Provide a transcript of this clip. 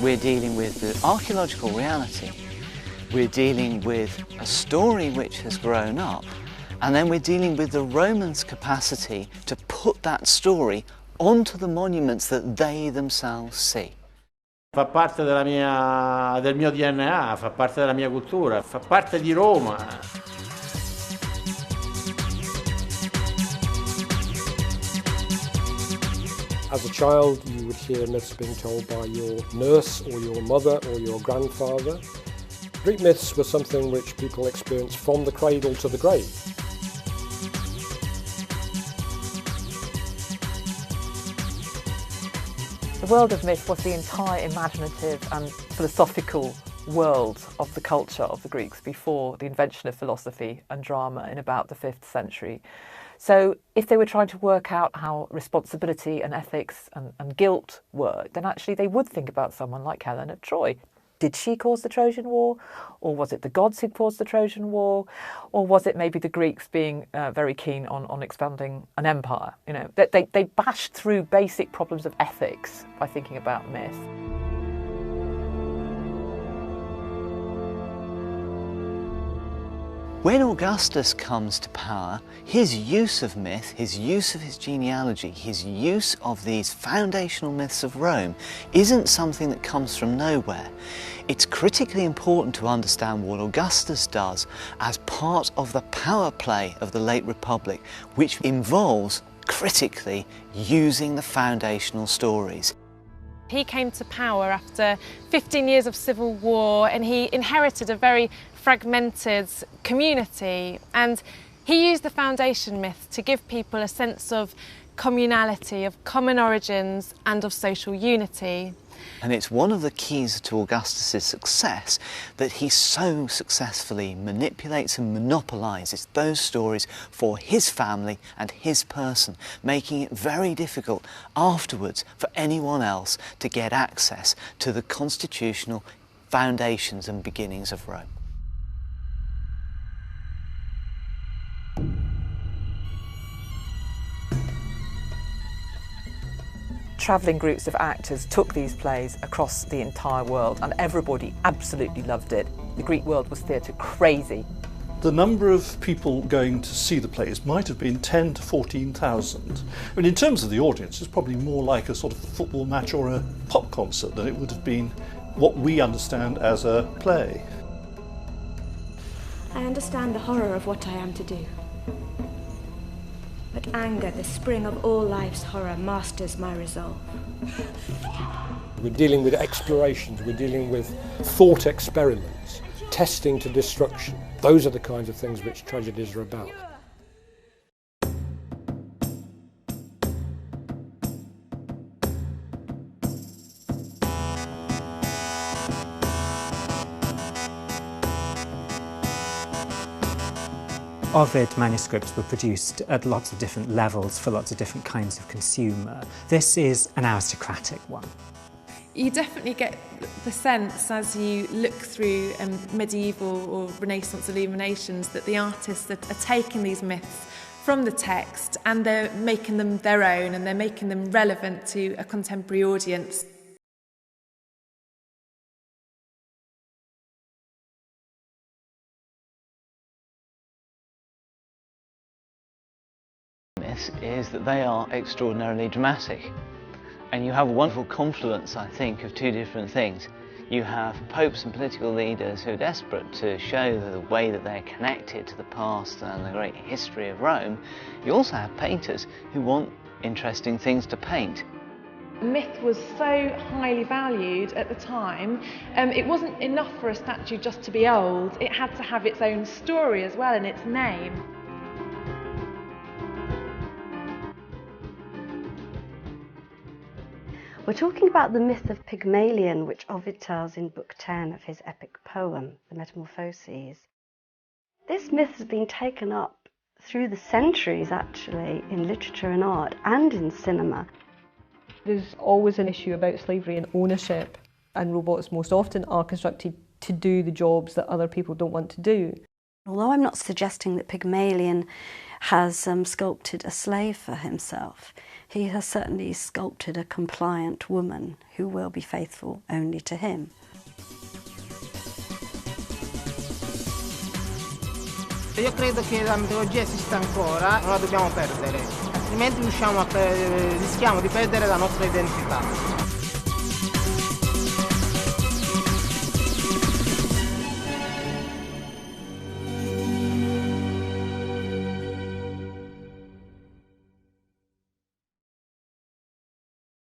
We're dealing with the archaeological reality, we're dealing with a story which has grown up, and then we're dealing with the Romans' capacity to put that story onto the monuments that they themselves see. Fa parte del mio DNA, fa parte della mia cultura, fa parte di Roma. As a child, you would hear myths being told by your nurse or your mother or your grandfather. Greek myths were something which people experienced from the cradle to the grave. The world of myth was the entire imaginative and philosophical world of the culture of the Greeks before the invention of philosophy and drama in about the 5th century. So if they were trying to work out how responsibility and ethics and guilt worked, then actually they would think about someone like Helen of Troy. Did she cause the Trojan War? Or was it the gods who caused the Trojan War? Or was it maybe the Greeks being very keen on expanding an empire? You know, they bashed through basic problems of ethics by thinking about myth. When Augustus comes to power, his use of myth, his use of his genealogy, his use of these foundational myths of Rome isn't something that comes from nowhere. It's critically important to understand what Augustus does as part of the power play of the late Republic, which involves, critically, using the foundational stories. He came to power after 15 years of civil war, and he inherited a very fragmented community, and he used the foundation myth to give people a sense of communality, of common origins and of social unity. And it's one of the keys to Augustus's success that he so successfully manipulates and monopolises those stories for his family and his person, making it very difficult afterwards for anyone else to get access to the constitutional foundations and beginnings of Rome. Travelling groups of actors took these plays across the entire world, and everybody absolutely loved it. The Greek world was theatre crazy. The number of people going to see the plays might have been 10 to 14,000. I mean, in terms of the audience, it's probably more like a sort of football match or a pop concert than it would have been what we understand as a play. I understand the horror of what I am to do. But anger, the spring of all life's horror, masters my resolve. We're dealing with explorations, we're dealing with thought experiments, testing to destruction. Those are the kinds of things which tragedies are about. Ovid manuscripts were produced at lots of different levels for lots of different kinds of consumer. This is an aristocratic one. You definitely get the sense as you look through medieval or Renaissance illuminations that the artists are taking these myths from the text and they're making them their own, and they're making them relevant to a contemporary audience. Is that they are extraordinarily dramatic, and you have a wonderful confluence, I think, of two different things. You have popes and political leaders who are desperate to show the way that they're connected to the past and the great history of Rome. You also have painters who want interesting things to paint. Myth was so highly valued at the time. It wasn't enough for a statue just to be old, it had to have its own story as well and its name. We're talking about the myth of Pygmalion, which Ovid tells in Book 10 of his epic poem, The Metamorphoses. This myth has been taken up through the centuries, actually, in literature and art and in cinema. There's always an issue about slavery and ownership, and robots most often are constructed to do the jobs that other people don't want to do. Although I'm not suggesting that Pygmalion has sculpted a slave for himself, he has certainly sculpted a compliant woman who will be faithful only to him. Io credo che la mitologia esista ancora, non la dobbiamo perdere, altrimenti rischiamo di perdere la nostra identità.